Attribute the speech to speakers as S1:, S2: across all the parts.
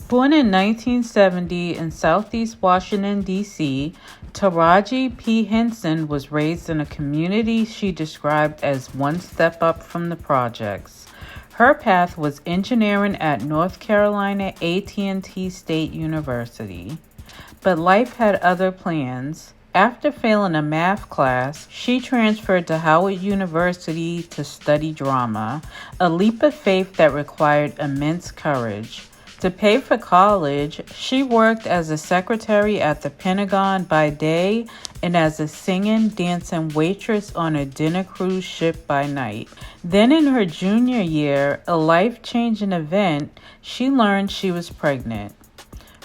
S1: Born in 1970 in Southeast Washington, D.C., Taraji P. Henson was raised in a community she described as one step up from the projects. Her path was engineering at North Carolina A&T State University. But life had other plans. After failing a math class, she transferred to Howard University to study drama, a leap of faith that required immense courage. To pay for college, she worked as a secretary at the Pentagon by day and as a singing, dancing waitress on a dinner cruise ship by night. Then in her junior year, a life-changing event, she learned she was pregnant.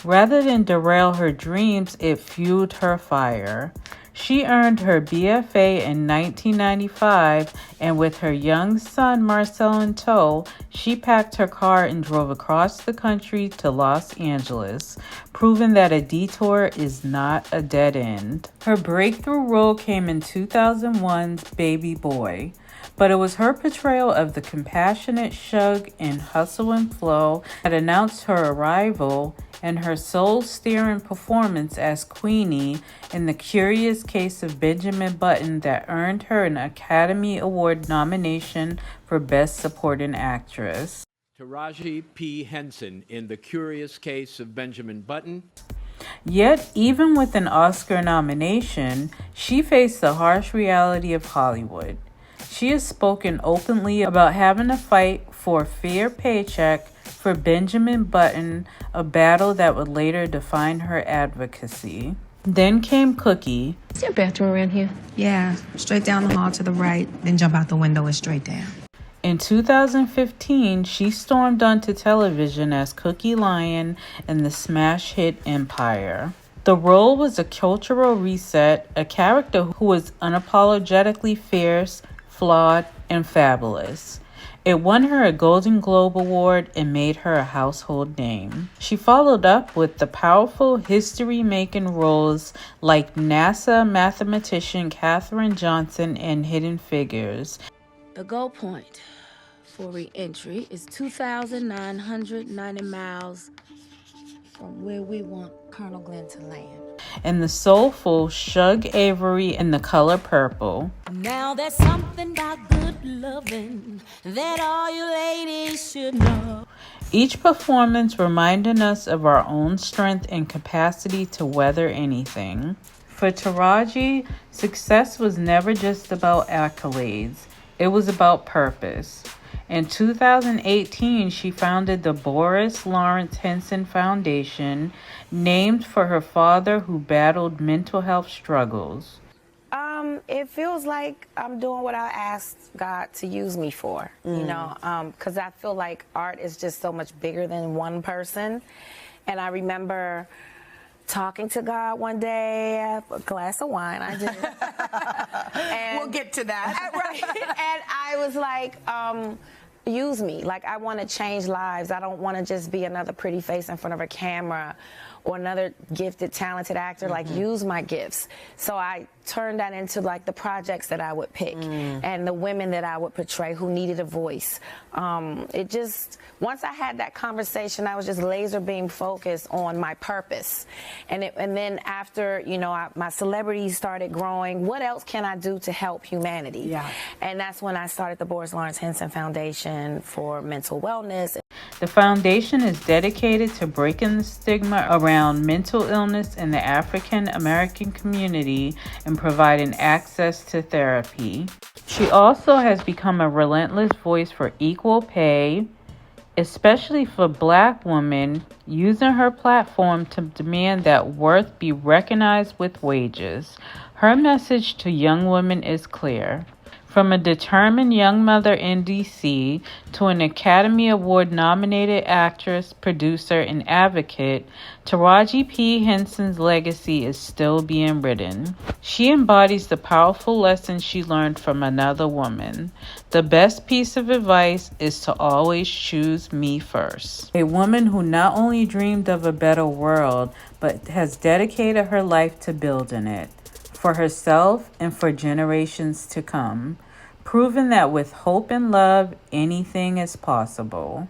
S1: Rather than derail her dreams, it fueled her fire. She earned her BFA in 1995, and with her young son Marcel in tow, she packed her car and drove across the country to Los Angeles, proving that a detour is not a dead end. Her breakthrough role came in 2001's Baby Boy, but it was her portrayal of the compassionate Shug in Hustle and Flow that announced her arrival, and her soul-stirring performance as Queenie in The Curious Case of Benjamin Button that earned her an Academy Award nomination for Best Supporting Actress.
S2: Taraji P. Henson in The Curious Case of Benjamin Button.
S1: Yet, even with an Oscar nomination, she faced the harsh reality of Hollywood. She has spoken openly about having to fight for a fair paycheck for Benjamin Button, a battle that would later define her advocacy. Then came Cookie.
S3: Is there a bathroom around here?
S4: Yeah, straight down the hall to the right, then jump out the window and straight down.
S1: In 2015, she stormed onto television as Cookie Lyon in the smash hit Empire. The role was a cultural reset, a character who was unapologetically fierce, flawed, and fabulous. It won her a Golden Globe Award and made her a household name. She followed up with the powerful history-making roles like NASA mathematician Katherine Johnson in Hidden Figures.
S3: The goal point for re-entry is 2,990 miles from where we want Colonel Glenn to land.
S1: And the soulful Shug Avery in The Color Purple.
S3: Now there's something about good loving that all you ladies should know.
S1: Each performance reminding us of our own strength and capacity to weather anything. For Taraji, success was never just about accolades. It was about purpose. In 2018, she founded the Boris Lawrence Henson Foundation, named for her father who battled mental health struggles.
S5: It feels like I'm doing what I asked God to use me for, you know, because I feel like art is just so much bigger than one person. And I remember talking to God one day, a glass of wine, I did. And,
S4: We'll get to that.
S5: right. And I was like, use me. Like, I want to change lives. I don't want to just be another pretty face in front of a camera or another gifted, talented actor. Like, use my gifts. So I turned that into, like, the projects that I would pick and the women that I would portray who needed a voice. It just, once I had that conversation, I was just laser beam focused on my purpose. And then after, you know, my celebrity started growing, what else can I do to help humanity?
S4: Yeah.
S5: And that's when I started the Boris Lawrence Henson Foundation for mental wellness.
S1: The foundation is dedicated to breaking the stigma around mental illness in the African American community and providing access to therapy. She also has become a relentless voice for equal pay, especially for Black women, using her platform to demand that worth be recognized with wages. Her message to young women is clear. From a determined young mother in D.C. to an Academy Award-nominated actress, producer, and advocate, Taraji P. Henson's legacy is still being written. She embodies the powerful lessons she learned from another woman. The best piece of advice is to always choose me first. A woman who not only dreamed of a better world, but has dedicated her life to building it, for herself and for generations to come, proving that with hope and love, anything is possible.